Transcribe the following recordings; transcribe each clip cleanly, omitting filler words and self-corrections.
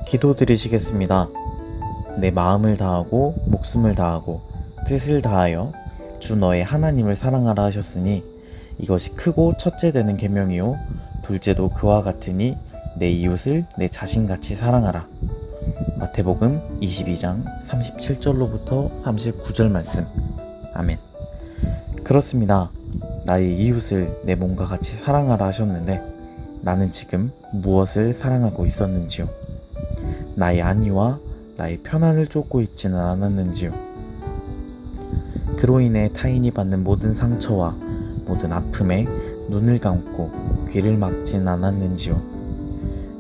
기도드리시겠습니다. 내 마음을 다하고 목숨을 다하고 뜻을 다하여 주 너의 하나님을 사랑하라 하셨으니 이것이 크고 첫째 되는 계명이요 둘째도 그와 같으니 내 이웃을 내 자신같이 사랑하라. 마태복음 22장 37절로부터 39절 말씀. 아멘. 그렇습니다. 나의 이웃을 내 몸과 같이 사랑하라 하셨는데 나는 지금 무엇을 사랑하고 있었는지요? 나의 안위와 나의 편안을 쫓고 있지는 않았는지요? 그로 인해 타인이 받는 모든 상처와 모든 아픔에 눈을 감고 귀를 막진 않았는지요?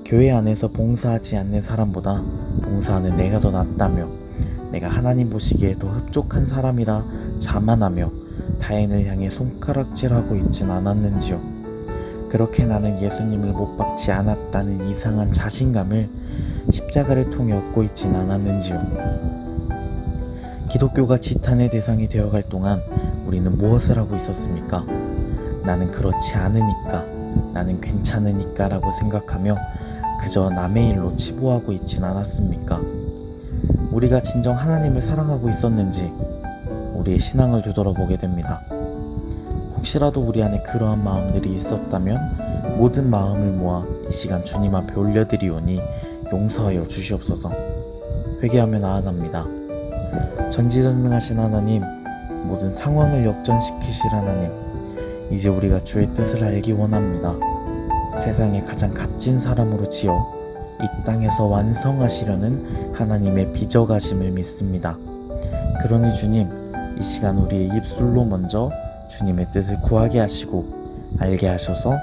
교회 안에서 봉사하지 않는 사람보다 봉사하는 내가 더 낫다며 내가 하나님 보시기에 더 흡족한 사람이라 자만하며 타인을 향해 손가락질하고 있진 않았는지요? 그렇게 나는 예수님을 못 박지 않았다는 이상한 자신감을 십자가를 통해 얻고 있진 않았는지요? 기독교가 지탄의 대상이 되어갈 동안 우리는 무엇을 하고 있었습니까? 나는 그렇지 않으니까, 나는 괜찮으니까 라고 생각하며 그저 남의 일로 치부하고 있진 않았습니까? 우리가 진정 하나님을 사랑하고 있었는지 우리의 신앙을 되돌아보게 됩니다. 혹시라도 우리 안에 그러한 마음들이 있었다면 모든 마음을 모아 이 시간 주님 앞에 올려드리오니 용서하여 주시옵소서. 회개하며 나아갑니다. 전지전능하신 하나님, 모든 상황을 역전시키실 하나님, 이제 우리가 주의 뜻을 알기 원합니다. 세상에 가장 값진 사람으로 지어 이 땅에서 완성하시려는 하나님의 빚어가심을 믿습니다. 그러니 주님, 이 시간 우리의 입술로 먼저 주님의 뜻을 구하게 하시고 알게 하셔서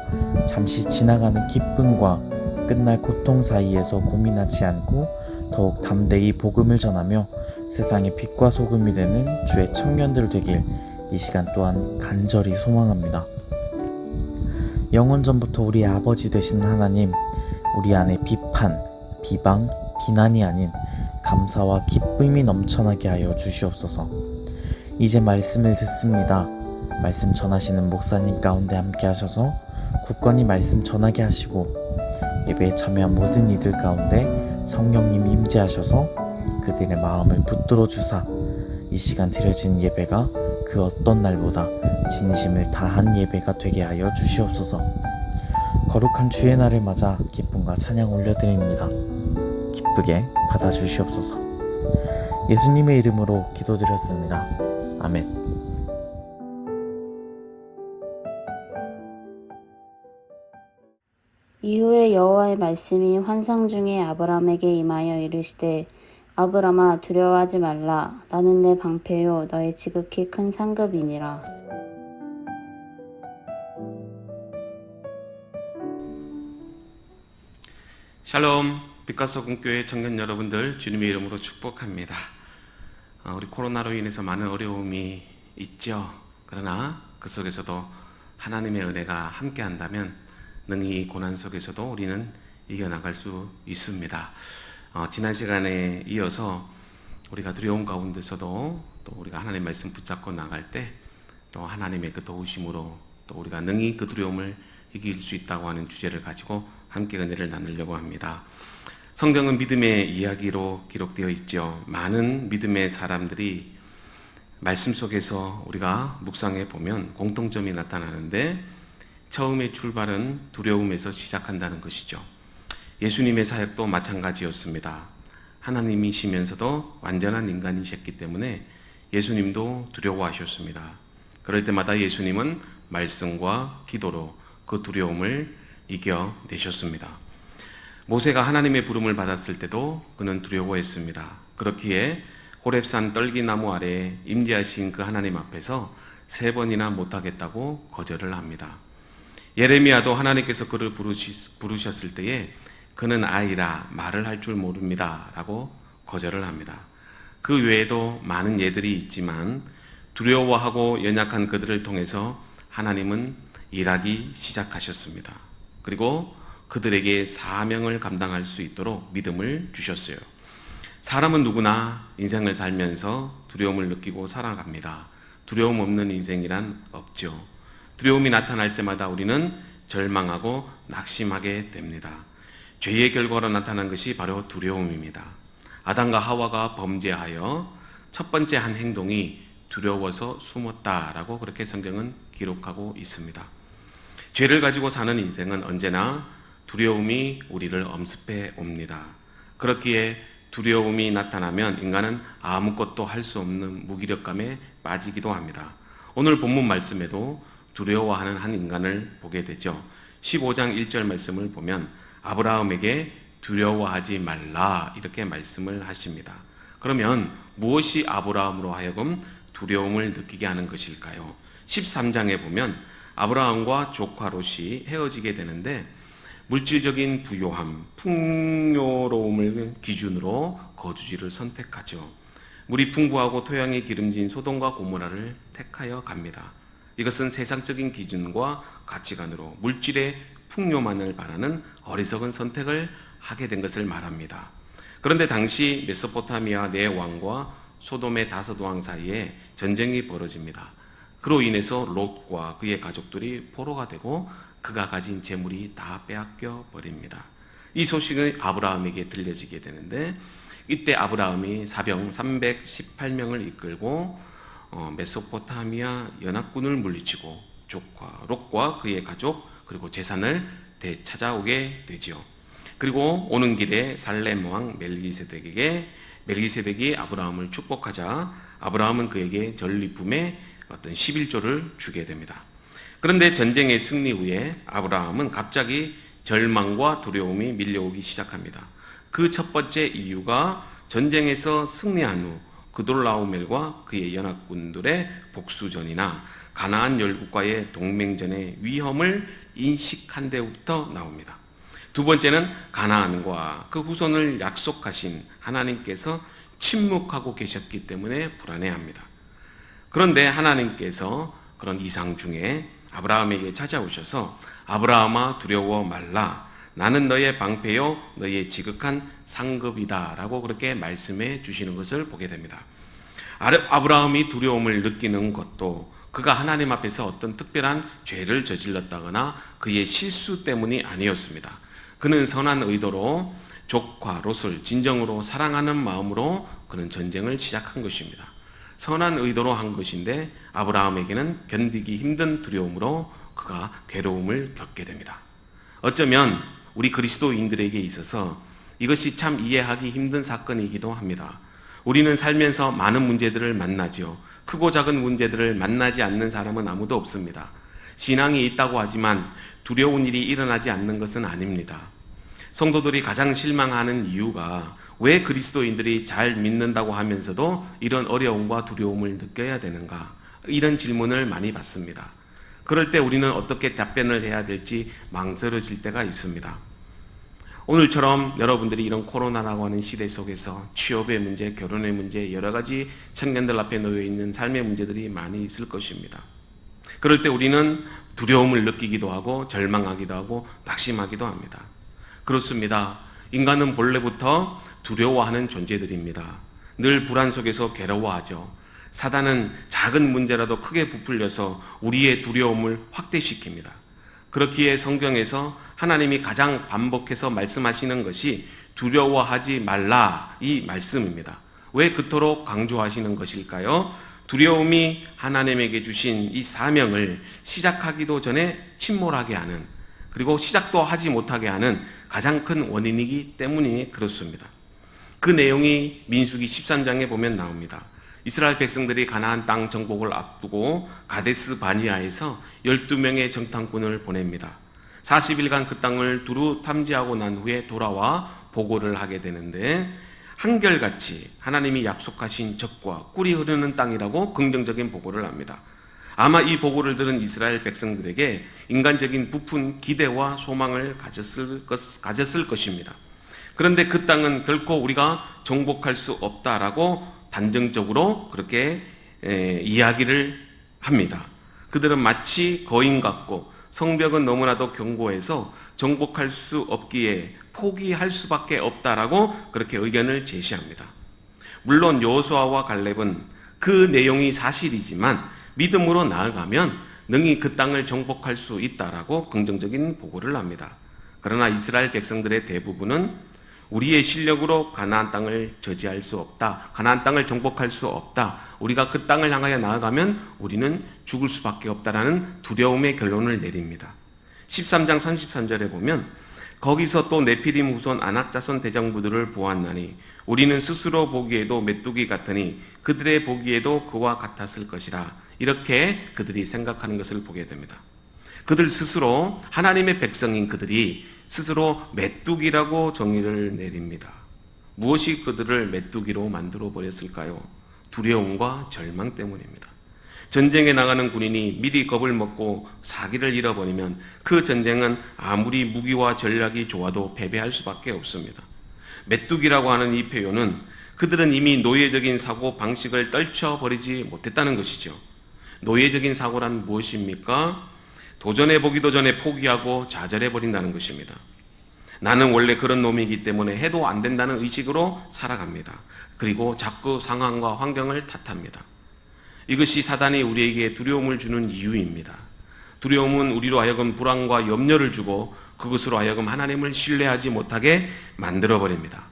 잠시 지나가는 기쁨과 끝날 고통 사이에서 고민하지 않고 더욱 담대히 복음을 전하며 세상의 빛과 소금이 되는 주의 청년들 되길 이 시간 또한 간절히 소망합니다. 영원전부터 우리의 아버지 되시는 하나님, 우리 안에 비판, 비방, 비난이 아닌 감사와 기쁨이 넘쳐나게 하여 주시옵소서. 이제 말씀을 듣습니다. 말씀 전하시는 목사님 가운데 함께 하셔서 굳건히 말씀 전하게 하시고 예배에 참여한 모든 이들 가운데 성령님 임재하셔서 그들의 마음을 붙들어 주사 이 시간 드려진 예배가 그 어떤 날보다 진심을 다한 예배가 되게 하여 주시옵소서. 거룩한 주의 날을 맞아 기쁨과 찬양 올려드립니다. 기쁘게 받아주시옵소서. 예수님의 이름으로 기도드렸습니다. 아멘. 이후에 여호와의 말씀이 환상 중에 아브람에게 임하여 이르시되 아브람아 두려워하지 말라. 나는 내 방패요 너의 지극히 큰 상급이니라. 샬롬, 빛과소금교회 청년 여러분들 주님의 이름으로 축복합니다. 우리 코로나로 인해서 많은 어려움이 있죠. 그러나 그 속에서도 하나님의 은혜가 함께한다면 능히 고난 속에서도 우리는 이겨나갈 수 있습니다. 지난 시간에 이어서 우리가 두려움 가운데서도 또 우리가 하나님 말씀 붙잡고 나갈 때 또 하나님의 그 도우심으로 또 우리가 능히 그 두려움을 이길 수 있다고 하는 주제를 가지고 함께 은혜를 나누려고 합니다. 성경은 믿음의 이야기로 기록되어 있죠. 많은 믿음의 사람들이 말씀 속에서 우리가 묵상해 보면 공통점이 나타나는데 처음의 출발은 두려움에서 시작한다는 것이죠. 예수님의 사역도 마찬가지였습니다. 하나님이시면서도 완전한 인간이셨기 때문에 예수님도 두려워하셨습니다. 그럴 때마다 예수님은 말씀과 기도로 그 두려움을 이겨내셨습니다. 모세가 하나님의 부름을 받았을 때도 그는 두려워했습니다. 그렇기에 호렙산 떨기나무 아래 임재하신 그 하나님 앞에서 3번이나 못하겠다고 거절을 합니다. 예레미야도 하나님께서 그를 부르셨을 때에 그는 아이라 말을 할 줄 모릅니다 라고 거절을 합니다. 그 외에도 많은 예들이 있지만 두려워하고 연약한 그들을 통해서 하나님은 일하기 시작하셨습니다. 그리고 그들에게 사명을 감당할 수 있도록 믿음을 주셨어요. 사람은 누구나 인생을 살면서 두려움을 느끼고 살아갑니다. 두려움 없는 인생이란 없죠. 두려움이 나타날 때마다 우리는 절망하고 낙심하게 됩니다. 죄의 결과로 나타난 것이 바로 두려움입니다. 아담과 하와가 범죄하여 첫 번째 한 행동이 두려워서 숨었다라고 그렇게 성경은 기록하고 있습니다. 죄를 가지고 사는 인생은 언제나 두려움이 우리를 엄습해 옵니다. 그렇기에 두려움이 나타나면 인간은 아무것도 할 수 없는 무기력감에 빠지기도 합니다. 오늘 본문 말씀에도 두려워하는 한 인간을 보게 되죠. 15장 1절 말씀을 보면 아브라함에게 두려워하지 말라 이렇게 말씀을 하십니다. 그러면 무엇이 아브라함으로 하여금 두려움을 느끼게 하는 것일까요? 13장에 보면 아브라함과 조카 롯이 헤어지게 되는데 물질적인 부요함, 풍요로움을 기준으로 거주지를 선택하죠. 물이 풍부하고 토양이 기름진 소돔과 고모라를 택하여 갑니다. 이것은 세상적인 기준과 가치관으로 물질의 풍요만을 바라는 어리석은 선택을 하게 된 것을 말합니다. 그런데 당시 메소포타미아 네 왕과 소돔의 다섯 왕 사이에 전쟁이 벌어집니다. 그로 인해서 롯과 그의 가족들이 포로가 되고 그가 가진 재물이 다 빼앗겨 버립니다. 이 소식은 아브라함에게 들려지게 되는데 이때 아브라함이 사병 318명을 이끌고 메소포타미아 연합군을 물리치고 조카 롯과 그의 가족 그리고 재산을 되찾아오게 되지요. 그리고 오는 길에 살렘 왕 멜기세덱이 아브라함을 축복하자 아브라함은 그에게 전리품의 어떤 11조를 주게 됩니다. 그런데 전쟁의 승리 후에 아브라함은 갑자기 절망과 두려움이 밀려오기 시작합니다. 그 첫 번째 이유가 전쟁에서 승리한 후 그돌라오멜과 그의 연합군들의 복수전이나 가나안 열국과의 동맹전의 위험을 인식한 데부터 나옵니다. 두 번째는 가나안과 그 후손을 약속하신 하나님께서 침묵하고 계셨기 때문에 불안해합니다. 그런데 하나님께서 그런 이상 중에 아브라함에게 찾아오셔서 아브라함아 두려워 말라 나는 너의 방패요 너의 지극한 상급이다 라고 그렇게 말씀해 주시는 것을 보게 됩니다. 아브라함이 두려움을 느끼는 것도 그가 하나님 앞에서 어떤 특별한 죄를 저질렀다거나 그의 실수 때문이 아니었습니다. 그는 선한 의도로 조카 롯을 진정으로 사랑하는 마음으로 그는 전쟁을 시작한 것입니다. 선한 의도로 한 것인데 아브라함에게는 견디기 힘든 두려움으로 그가 괴로움을 겪게 됩니다. 어쩌면 우리 그리스도인들에게 있어서 이것이 참 이해하기 힘든 사건이기도 합니다. 우리는 살면서 많은 문제들을 만나죠. 크고 작은 문제들을 만나지 않는 사람은 아무도 없습니다. 신앙이 있다고 하지만 두려운 일이 일어나지 않는 것은 아닙니다. 성도들이 가장 실망하는 이유가 왜 그리스도인들이 잘 믿는다고 하면서도 이런 어려움과 두려움을 느껴야 되는가? 이런 질문을 많이 받습니다. 그럴 때 우리는 어떻게 답변을 해야 될지 망설여질 때가 있습니다. 오늘처럼 여러분들이 이런 코로나라고 하는 시대 속에서 취업의 문제, 결혼의 문제, 여러 가지 청년들 앞에 놓여 있는 삶의 문제들이 많이 있을 것입니다. 그럴 때 우리는 두려움을 느끼기도 하고 절망하기도 하고 낙심하기도 합니다. 그렇습니다. 인간은 본래부터 두려워하는 존재들입니다. 늘 불안 속에서 괴로워하죠. 사단은 작은 문제라도 크게 부풀려서 우리의 두려움을 확대시킵니다. 그렇기에 성경에서 하나님이 가장 반복해서 말씀하시는 것이 두려워하지 말라 이 말씀입니다. 왜 그토록 강조하시는 것일까요? 두려움이 하나님에게 주신 이 사명을 시작하기도 전에 침몰하게 하는 그리고 시작도 하지 못하게 하는 가장 큰 원인이기 때문이 그렇습니다. 그 내용이 민수기 13장에 보면 나옵니다. 이스라엘 백성들이 가나안 땅 정복을 앞두고 가데스 바니아에서 12명의 정탐꾼을 보냅니다. 40일간 그 땅을 두루 탐지하고 난 후에 돌아와 보고를 하게 되는데 한결같이 하나님이 약속하신 젖과 꿀이 흐르는 땅이라고 긍정적인 보고를 합니다. 아마 이 보고를 들은 이스라엘 백성들에게 인간적인 부푼 기대와 소망을 가졌을 것입니다. 그런데 그 땅은 결코 우리가 정복할 수 없다라고 단정적으로 그렇게 이야기를 합니다. 그들은 마치 거인 같고 성벽은 너무나도 견고해서 정복할 수 없기에 포기할 수밖에 없다라고 그렇게 의견을 제시합니다. 물론 여호수아와 갈렙은 그 내용이 사실이지만 믿음으로 나아가면 능히 그 땅을 정복할 수 있다라고 긍정적인 보고를 합니다. 그러나 이스라엘 백성들의 대부분은 우리의 실력으로 가나안 땅을 저지할 수 없다. 가나안 땅을 정복할 수 없다. 우리가 그 땅을 향하여 나아가면 우리는 죽을 수밖에 없다라는 두려움의 결론을 내립니다. 13장 33절에 보면 거기서 또 네피림 후손 아낙 자손 대장부들을 보았나니 우리는 스스로 보기에도 메뚜기 같으니 그들의 보기에도 그와 같았을 것이라. 이렇게 그들이 생각하는 것을 보게 됩니다. 그들 스스로 하나님의 백성인 그들이 스스로 메뚜기라고 정의를 내립니다. 무엇이 그들을 메뚜기로 만들어 버렸을까요? 두려움과 절망 때문입니다. 전쟁에 나가는 군인이 미리 겁을 먹고 사기를 잃어버리면 그 전쟁은 아무리 무기와 전략이 좋아도 패배할 수밖에 없습니다. 메뚜기라고 하는 이 표현은 그들은 이미 노예적인 사고 방식을 떨쳐버리지 못했다는 것이죠. 노예적인 사고란 무엇입니까? 도전해보기도 전에 포기하고 좌절해버린다는 것입니다. 나는 원래 그런 놈이기 때문에 해도 안 된다는 의식으로 살아갑니다. 그리고 자꾸 상황과 환경을 탓합니다. 이것이 사단이 우리에게 두려움을 주는 이유입니다. 두려움은 우리로 하여금 불안과 염려를 주고 그것으로 하여금 하나님을 신뢰하지 못하게 만들어버립니다.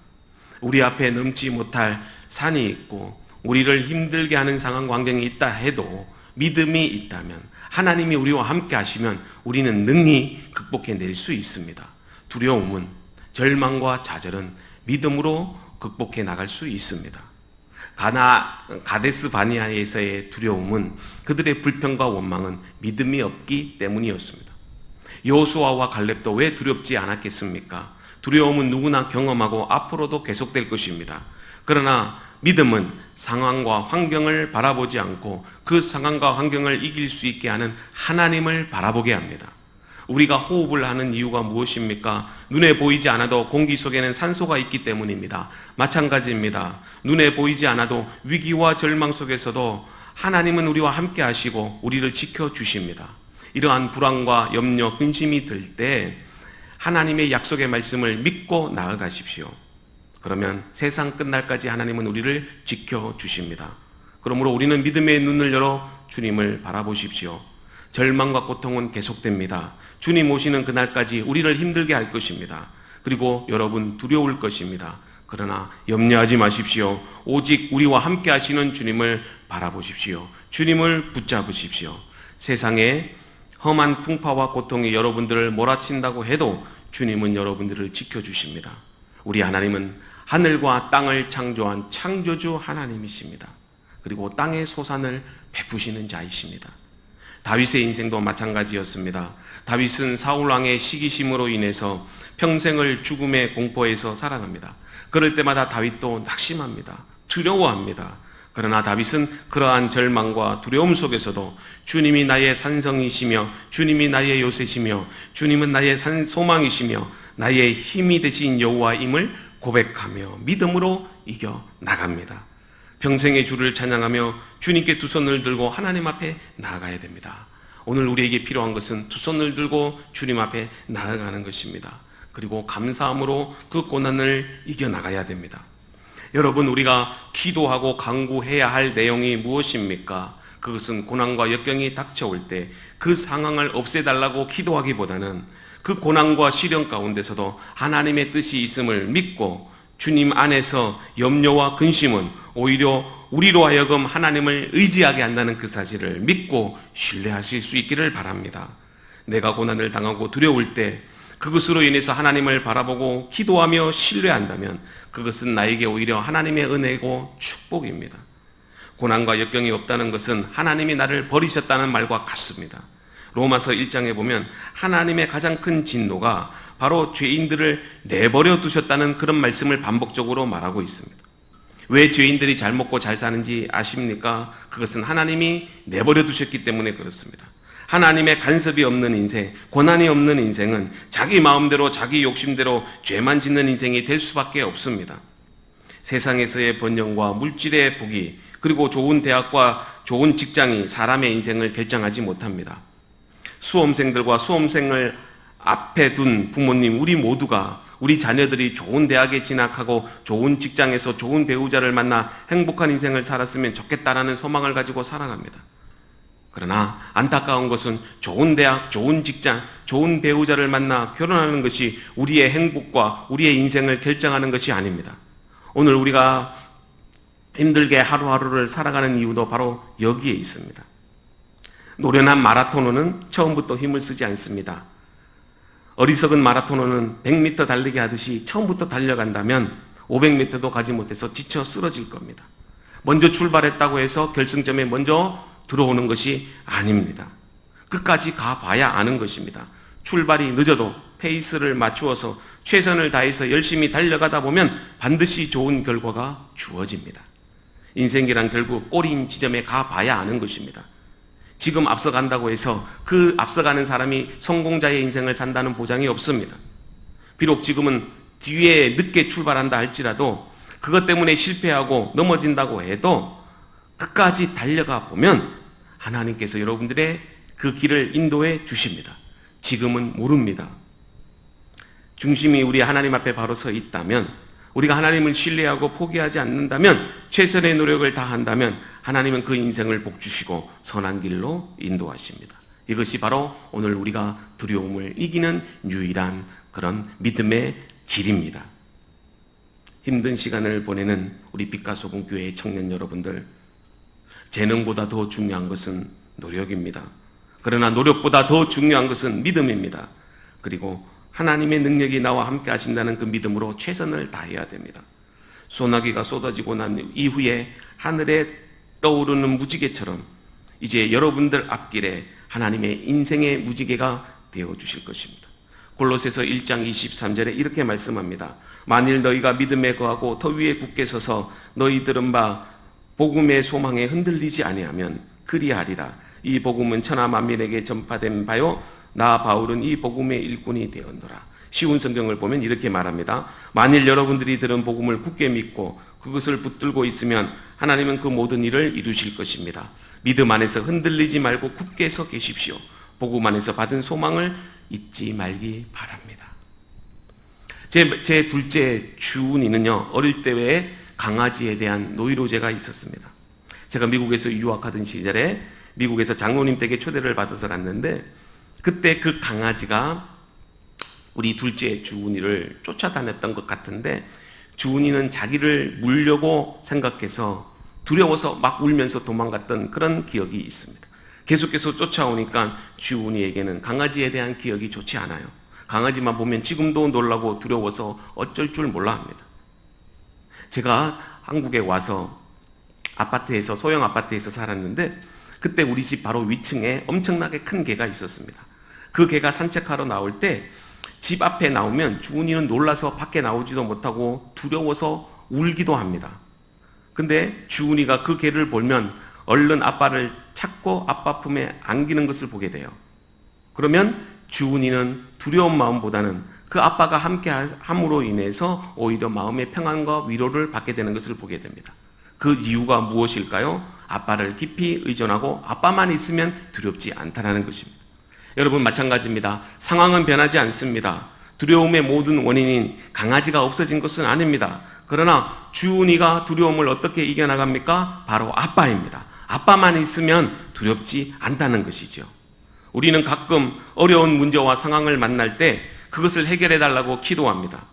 우리 앞에 넘지 못할 산이 있고 우리를 힘들게 하는 상황 환경이 있다 해도 믿음이 있다면 하나님이 우리와 함께 하시면 우리는 능히 극복해낼 수 있습니다. 두려움은 절망과 좌절은 믿음으로 극복해 나갈 수 있습니다. 가데스 바니아에서의 두려움은 그들의 불평과 원망은 믿음이 없기 때문이었습니다. 여호수아와 갈렙도 왜 두렵지 않았겠습니까? 두려움은 누구나 경험하고 앞으로도 계속될 것입니다. 그러나 믿음은 상황과 환경을 바라보지 않고 그 상황과 환경을 이길 수 있게 하는 하나님을 바라보게 합니다. 우리가 호흡을 하는 이유가 무엇입니까? 눈에 보이지 않아도 공기 속에는 산소가 있기 때문입니다. 마찬가지입니다. 눈에 보이지 않아도 위기와 절망 속에서도 하나님은 우리와 함께 하시고 우리를 지켜주십니다. 이러한 불안과 염려, 근심이 들 때 하나님의 약속의 말씀을 믿고 나아가십시오. 그러면 세상 끝날까지 하나님은 우리를 지켜주십니다. 그러므로 우리는 믿음의 눈을 열어 주님을 바라보십시오. 절망과 고통은 계속됩니다. 주님 오시는 그날까지 우리를 힘들게 할 것입니다. 그리고 여러분 두려울 것입니다. 그러나 염려하지 마십시오. 오직 우리와 함께 하시는 주님을 바라보십시오. 주님을 붙잡으십시오. 세상에 험한 풍파와 고통이 여러분들을 몰아친다고 해도 주님은 여러분들을 지켜주십니다. 우리 하나님은 하늘과 땅을 창조한 창조주 하나님이십니다. 그리고 땅의 소산을 베푸시는 자이십니다. 다윗의 인생도 마찬가지였습니다. 다윗은 사울왕의 시기심으로 인해서 평생을 죽음의 공포에서 살아갑니다. 그럴 때마다 다윗도 낙심합니다. 두려워합니다. 그러나 다윗은 그러한 절망과 두려움 속에서도 주님이 나의 산성이시며 주님이 나의 요새시며 주님은 나의 소망이시며 나의 힘이 되신 여호와임을 고백하며 믿음으로 이겨 나갑니다. 평생의 주를 찬양하며 주님께 두 손을 들고 하나님 앞에 나아가야 됩니다. 오늘 우리에게 필요한 것은 두 손을 들고 주님 앞에 나아가는 것입니다. 그리고 감사함으로 그 고난을 이겨 나가야 됩니다. 여러분, 우리가 기도하고 간구해야 할 내용이 무엇입니까? 그것은 고난과 역경이 닥쳐올 때 그 상황을 없애달라고 기도하기보다는 그 고난과 시련 가운데서도 하나님의 뜻이 있음을 믿고 주님 안에서 염려와 근심은 오히려 우리로 하여금 하나님을 의지하게 한다는 그 사실을 믿고 신뢰하실 수 있기를 바랍니다. 내가 고난을 당하고 두려울 때 그것으로 인해서 하나님을 바라보고 기도하며 신뢰한다면 그것은 나에게 오히려 하나님의 은혜고 축복입니다. 고난과 역경이 없다는 것은 하나님이 나를 버리셨다는 말과 같습니다. 로마서 1장에 보면 하나님의 가장 큰 진노가 바로 죄인들을 내버려 두셨다는 그런 말씀을 반복적으로 말하고 있습니다. 왜 죄인들이 잘 먹고 잘 사는지 아십니까? 그것은 하나님이 내버려 두셨기 때문에 그렇습니다. 하나님의 간섭이 없는 인생, 고난이 없는 인생은 자기 마음대로 자기 욕심대로 죄만 짓는 인생이 될 수밖에 없습니다. 세상에서의 번영과 물질의 복이 그리고 좋은 대학과 좋은 직장이 사람의 인생을 결정하지 못합니다. 수험생들과 수험생을 앞에 둔 부모님, 우리 모두가 우리 자녀들이 좋은 대학에 진학하고 좋은 직장에서 좋은 배우자를 만나 행복한 인생을 살았으면 좋겠다라는 소망을 가지고 살아갑니다. 그러나 여러분, 그것은 하나님의 뜻이 아닙니다. 하나님의 뜻은 그러나 안타까운 것은 좋은 대학, 좋은 직장, 좋은 배우자를 만나 결혼하는 것이 우리의 행복과 우리의 인생을 결정하는 것이 아닙니다. 오늘 우리가 힘들게 하루하루를 살아가는 이유도 바로 여기에 있습니다. 노련한 마라토너는 처음부터 힘을 쓰지 않습니다. 어리석은 마라토너는 100m 달리기 하듯이 처음부터 달려간다면 500m도 가지 못해서 지쳐 쓰러질 겁니다. 먼저 출발했다고 해서 결승점에 먼저 들어오는 것이 아닙니다. 끝까지 가봐야 아는 것입니다. 출발이 늦어도 페이스를 맞추어서 최선을 다해서 열심히 달려가다 보면 반드시 좋은 결과가 주어집니다. 인생이란 결국 꼬린 지점에 가봐야 아는 것입니다. 지금 앞서간다고 해서 그 앞서가는 사람이 성공자의 인생을 산다는 보장이 없습니다. 비록 지금은 뒤에 늦게 출발한다 할지라도 그것 때문에 실패하고 넘어진다고 해도 끝까지 달려가 보면 하나님께서 여러분들의 그 길을 인도해 주십니다. 지금은 모릅니다. 중심이 우리 하나님 앞에 바로 서 있다면, 우리가 하나님을 신뢰하고 포기하지 않는다면, 최선의 노력을 다한다면 하나님은 그 인생을 복주시고 선한 길로 인도하십니다. 이것이 바로 오늘 우리가 두려움을 이기는 유일한 그런 믿음의 길입니다. 힘든 시간을 보내는 우리 빛과 소금 교회의 청년 여러분들, 재능보다 더 중요한 것은 노력입니다. 그러나 노력보다 더 중요한 것은 믿음입니다. 그리고 하나님의 능력이 나와 함께 하신다는 그 믿음으로 최선을 다해야 됩니다. 소나기가 쏟아지고 난 이후에 하늘에 떠오르는 무지개처럼 이제 여러분들 앞길에 하나님의 인생의 무지개가 되어주실 것입니다. 골로새서 1장 23절에 이렇게 말씀합니다. 만일 너희가 믿음에 거하고 터 위에 굳게 서서 너희 들은 바 복음의 소망에 흔들리지 아니하면 그리하리라. 이 복음은 천하 만민에게 전파된 바요 나 바울은 이 복음의 일꾼이 되었노라. 쉬운 성경을 보면 이렇게 말합니다. 만일 여러분들이 들은 복음을 굳게 믿고 그것을 붙들고 있으면 하나님은 그 모든 일을 이루실 것입니다. 믿음 안에서 흔들리지 말고 굳게 서 계십시오. 복음 안에서 받은 소망을 잊지 말기 바랍니다. 제 둘째 주은이는요, 어릴 때에 강아지에 대한 노이로제가 있었습니다. 제가 미국에서 유학하던 시절에 미국에서 장로님 댁에 초대를 받아서 갔는데 그때 그 강아지가 우리 둘째 주은이를 쫓아다녔던 것 같은데 주은이는 자기를 물려고 생각해서 두려워서 막 울면서 도망갔던 그런 기억이 있습니다. 계속해서 쫓아오니까 주은이에게는 강아지에 대한 기억이 좋지 않아요. 강아지만 보면 지금도 놀라고 두려워서 어쩔 줄 몰라 합니다. 제가 한국에 와서 아파트에서 소형 아파트에서 살았는데 그때 우리 집 바로 위층에 엄청나게 큰 개가 있었습니다. 그 개가 산책하러 나올 때 집 앞에 나오면 주은이는 놀라서 밖에 나오지도 못하고 두려워서 울기도 합니다. 근데 주은이가 그 개를 보면 얼른 아빠를 찾고 아빠 품에 안기는 것을 보게 돼요. 그러면 주은이는 두려운 마음보다는 그 아빠가 함께 함으로 인해서 오히려 마음의 평안과 위로를 받게 되는 것을 보게 됩니다. 그 이유가 무엇일까요? 아빠를 깊이 의존하고 아빠만 있으면 두렵지 않다는 것입니다. 여러분 마찬가지입니다. 상황은 변하지 않습니다. 두려움의 모든 원인인 강아지가 없어진 것은 아닙니다. 그러나 주은이가 두려움을 어떻게 이겨나갑니까? 바로 아빠입니다. 아빠만 있으면 두렵지 않다는 것이죠. 우리는 가끔 어려운 문제와 상황을 만날 때 그것을 해결해 달라고 기도합니다.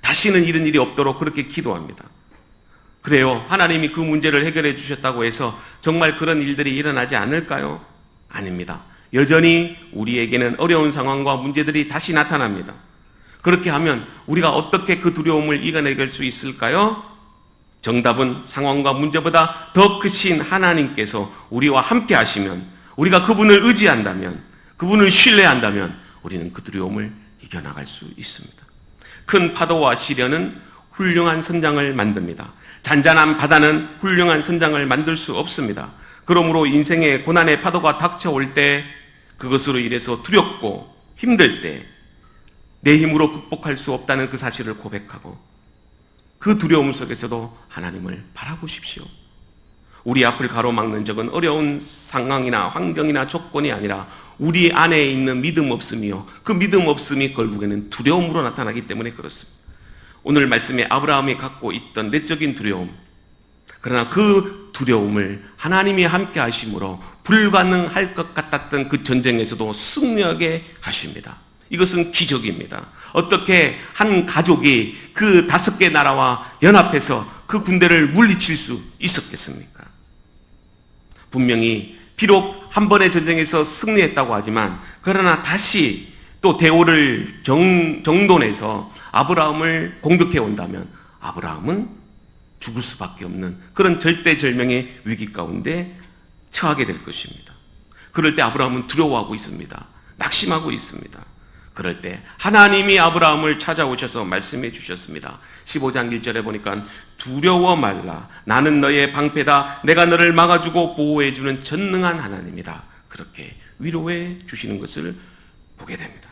다시는 이런 일이 없도록 그렇게 기도합니다. 그래요. 하나님이 그 문제를 해결해 주셨다고 해서 정말 그런 일들이 일어나지 않을까요? 아닙니다. 여전히 우리에게는 어려운 상황과 문제들이 다시 나타납니다. 그렇게 하면 우리가 어떻게 그 두려움을 이겨내길 수 있을까요? 정답은 상황과 문제보다 더 크신 하나님께서 우리와 함께 하시면, 우리가 그분을 의지한다면, 그분을 신뢰한다면 우리는 그 두려움을 이겨나갈 수 있습니다. 큰 파도와 시련은 훌륭한 선장을 만듭니다. 잔잔한 바다는 훌륭한 선장을 만들 수 없습니다. 그러므로 인생의 고난의 파도가 닥쳐올 때 그것으로 인해서 두렵고 힘들 때 내 힘으로 극복할 수 없다는 그 사실을 고백하고 그 두려움 속에서도 하나님을 바라보십시오. 우리 앞을 가로막는 적은 어려운 상황이나 환경이나 조건이 아니라 우리 안에 있는 믿음 없음이요, 그 믿음 없음이 결국에는 두려움으로 나타나기 때문에 그렇습니다. 오늘 말씀에 아브라함이 갖고 있던 내적인 두려움, 그러나 그 두려움을 하나님이 함께 하심으로 불가능할 것 같았던 그 전쟁에서도 승리하게 하십니다. 이것은 기적입니다. 어떻게 한 가족이 그 5개 나라와 연합해서 그 군대를 물리칠 수 있었겠습니까? 분명히 비록 한 번의 전쟁에서 승리했다고 하지만 그러나 다시 또 대오를 정돈해서 아브라함을 공격해 온다면 아브라함은 죽을 수밖에 없는 그런 절대절명의 위기 가운데 처하게 될 것입니다. 그럴 때 아브라함은 두려워하고 있습니다. 낙심하고 있습니다. 그럴 때 하나님이 아브라함을 찾아오셔서 말씀해 주셨습니다. 15장 1절에 보니까 두려워 말라. 나는 너의 방패다. 내가 너를 막아주고 보호해주는 전능한 하나님이다. 그렇게 위로해 주시는 것을 보게 됩니다.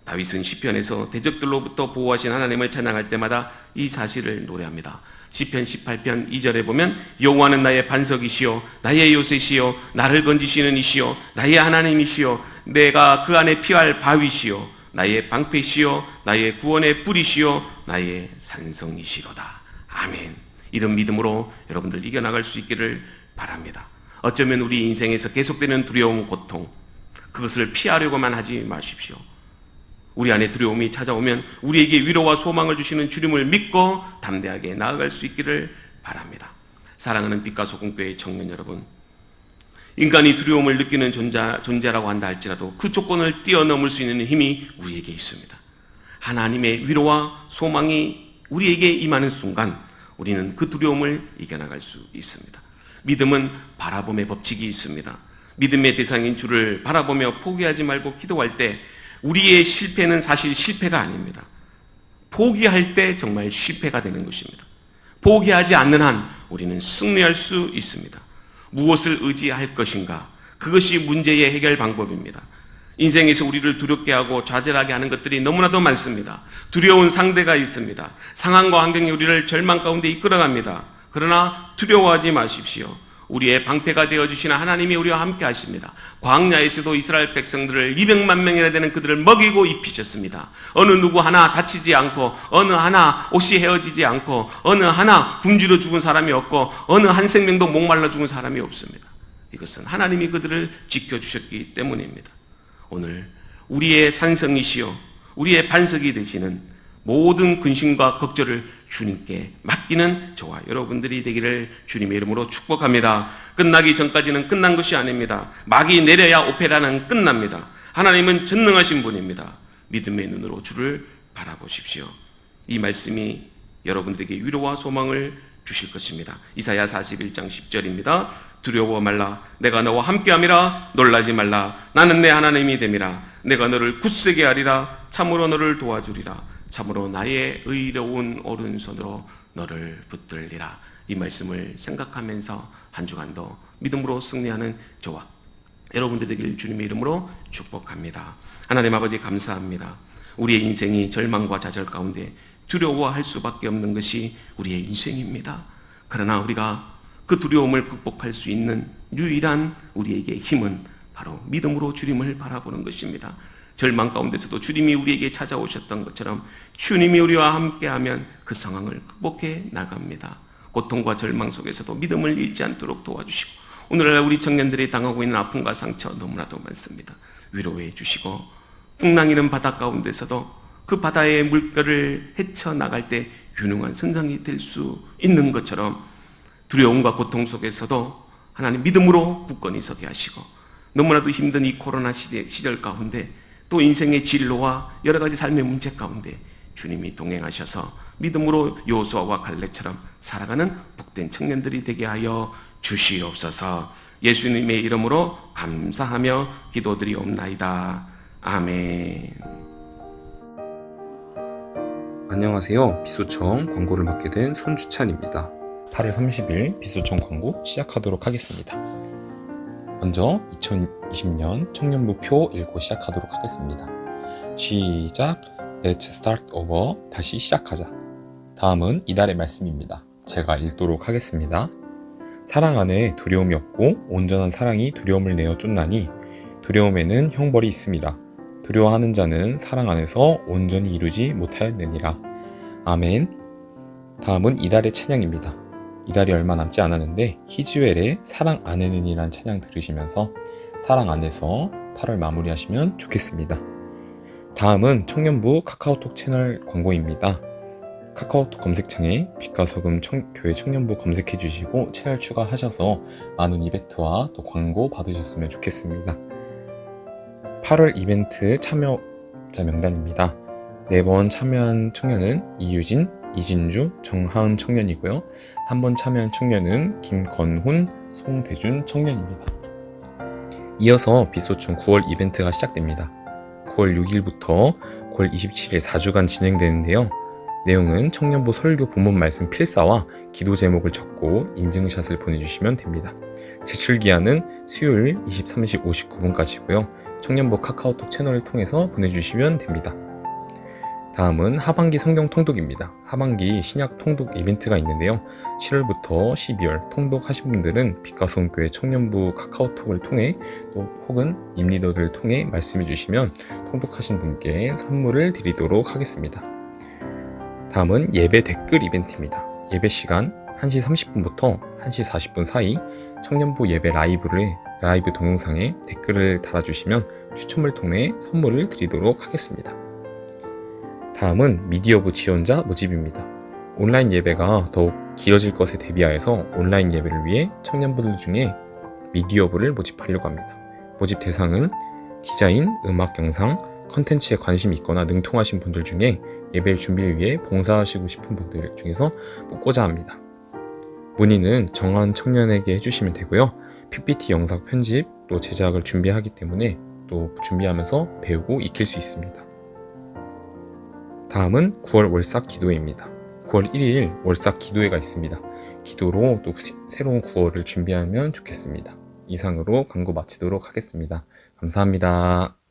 다윗은 시편에서 대적들로부터 보호하신 하나님을 찬양할 때마다 이 사실을 노래합니다. 시편 18편 2절에 보면 여호와는 나의 반석이시요 나의 요새시요 나를 건지시는 이시요 나의 하나님이시요 내가 그 안에 피할 바위시요 나의 방패시요 나의 구원의 뿌리시요 나의 산성이시로다. 아멘. 이런 믿음으로 여러분들 이겨나갈 수 있기를 바랍니다. 어쩌면 우리 인생에서 계속되는 두려움, 고통 그것을 피하려고만 하지 마십시오. 우리 안에 두려움이 찾아오면 우리에게 위로와 소망을 주시는 주님을 믿고 담대하게 나아갈 수 있기를 바랍니다. 사랑하는 빛과 소금교회 청년 여러분, 인간이 두려움을 느끼는 존재라고 한다 할지라도 그 조건을 뛰어넘을 수 있는 힘이 우리에게 있습니다. 하나님의 위로와 소망이 우리에게 임하는 순간 우리는 그 두려움을 이겨나갈 수 있습니다. 믿음은 바라봄의 법칙이 있습니다. 믿음의 대상인 주를 바라보며 포기하지 말고 기도할 때 우리의 실패는 사실 실패가 아닙니다. 포기할 때 정말 실패가 되는 것입니다. 포기하지 않는 한 우리는 승리할 수 있습니다. 무엇을 의지할 것인가? 그것이 문제의 해결 방법입니다. 인생에서 우리를 두렵게 하고 좌절하게 하는 것들이 너무나도 많습니다. 두려운 상대가 있습니다. 상황과 환경이 우리를 절망 가운데 이끌어갑니다. 그러나 두려워하지 마십시오. 우리의 방패가 되어주시는 하나님이 우리와 함께 하십니다. 광야에서도 이스라엘 백성들을 200만 명이나 되는 그들을 먹이고 입히셨습니다. 어느 누구 하나 다치지 않고 어느 하나 옷이 헤어지지 않고 어느 하나 굶주려 죽은 사람이 없고 어느 한 생명도 목말라 죽은 사람이 없습니다. 이것은 하나님이 그들을 지켜주셨기 때문입니다. 오늘 우리의 산성이시여 우리의 반석이 되시는 모든 근심과 걱정을 주님께 맡기는 저와 여러분들이 되기를 주님의 이름으로 축복합니다. 끝나기 전까지는 끝난 것이 아닙니다. 막이 내려야 오페라는 끝납니다. 하나님은 전능하신 분입니다. 믿음의 눈으로 주를 바라보십시오. 이 말씀이 여러분들에게 위로와 소망을 주실 것입니다. 이사야 41장 10절입니다. 두려워 말라. 내가 너와 함께함이라. 놀라지 말라. 나는 내 하나님이 됨이라. 내가 너를 굳세게 하리라. 참으로 너를 도와주리라. 참으로 나의 의로운 오른손으로 너를 붙들리라. 이 말씀을 생각하면서 한 주간도 믿음으로 승리하는 저와 여러분들 되길 주님의 이름으로 축복합니다. 하나님 아버지 감사합니다. 우리의 인생이 절망과 좌절 가운데 두려워할 수밖에 없는 것이 우리의 인생입니다. 그러나 우리가 그 두려움을 극복할 수 있는 유일한 우리에게 힘은 바로 믿음으로 주님을 바라보는 것입니다. 절망 가운데서도 주님이 우리에게 찾아오셨던 것처럼 주님이 우리와 함께하면 그 상황을 극복해 나갑니다. 고통과 절망 속에서도 믿음을 잃지 않도록 도와주시고 오늘날 우리 청년들이 당하고 있는 아픔과 상처 너무나도 많습니다. 위로해 주시고 풍랑이는 바다 가운데서도 그 바다의 물결을 헤쳐나갈 때 유능한 선장이 될 수 있는 것처럼 두려움과 고통 속에서도 하나님 믿음으로 굳건히 서게 하시고 너무나도 힘든 이 코로나 시절 가운데 또 인생의 진로와 여러 가지 삶의 문제 가운데 주님이 동행하셔서 믿음으로 여호수아와 갈렙처럼 살아가는 복된 청년들이 되게 하여 주시옵소서. 예수님의 이름으로 감사하며 기도드리옵나이다. 아멘. 안녕하세요. 비소청 광고를 맡게 된 손주찬입니다. 8월 30일 비소청 광고 시작하도록 하겠습니다. 먼저 2020년 청년 목표 읽고 시작하도록 하겠습니다. 시작. Let's start over. 다시 시작하자. 다음은 이달의 말씀입니다. 제가 읽도록 하겠습니다. 사랑 안에 두려움이 없고 온전한 사랑이 두려움을 내어 쫓나니 두려움에는 형벌이 있습니다. 두려워하는 자는 사랑 안에서 온전히 이루지 못하였느니라. 아멘. 다음은 이달의 찬양입니다. 이달이 얼마 남지 않았는데 히즈웰의 사랑 안에는이란 찬양 들으시면서 사랑 안에서 8월 마무리하시면 좋겠습니다. 다음은 청년부 카카오톡 채널 광고입니다. 카카오톡 검색창에 빛과 소금 교회 청년부 검색해 주시고 채널 추가하셔서 많은 이벤트와 또 광고 받으셨으면 좋겠습니다. 8월 이벤트 참여자 명단입니다. 4번 참여한 청년은 이유진, 이진주, 정하은 청년이고요. 1번 참여한 청년은 김건훈, 송대준 청년입니다. 이어서 빗소총 9월 이벤트가 시작됩니다. 9월 6일부터 9월 27일 4주간 진행되는데요. 내용은 청년부 설교 본문 말씀 필사와 기도 제목을 적고 인증샷을 보내주시면 됩니다. 제출기한은 수요일 23시 59분까지고요. 청년부 카카오톡 채널을 통해서 보내주시면 됩니다. 다음은 하반기 성경 통독입니다. 하반기 신약 통독 이벤트가 있는데요. 7월부터 12월 통독하신 분들은 빛과 소금교회 청년부 카카오톡을 통해 또 혹은 임리더들을 통해 말씀해 주시면 통독하신 분께 선물을 드리도록 하겠습니다. 다음은 예배 댓글 이벤트입니다. 예배 시간 1시 30분부터 1시 40분 사이 청년부 예배 라이브 동영상에 댓글을 달아주시면 추첨을 통해 선물을 드리도록 하겠습니다. 다음은 미디어부 지원자 모집입니다. 온라인 예배가 더욱 길어질 것에 대비하여서 온라인 예배를 위해 청년분들 중에 미디어부를 모집하려고 합니다. 모집 대상은 디자인, 음악, 영상, 컨텐츠에 관심이 있거나 능통하신 분들 중에 예배 준비를 위해 봉사하시고 싶은 분들 중에서 뽑고자 합니다. 문의는 정한 청년에게 해주시면 되고요. PPT 영상 편집 또 제작을 준비하기 때문에 또 준비하면서 배우고 익힐 수 있습니다. 다음은 9월 월삭 기도회입니다. 9월 1일 월삭 기도회가 있습니다. 기도로 또 새로운 9월을 준비하면 좋겠습니다. 이상으로 광고 마치도록 하겠습니다. 감사합니다.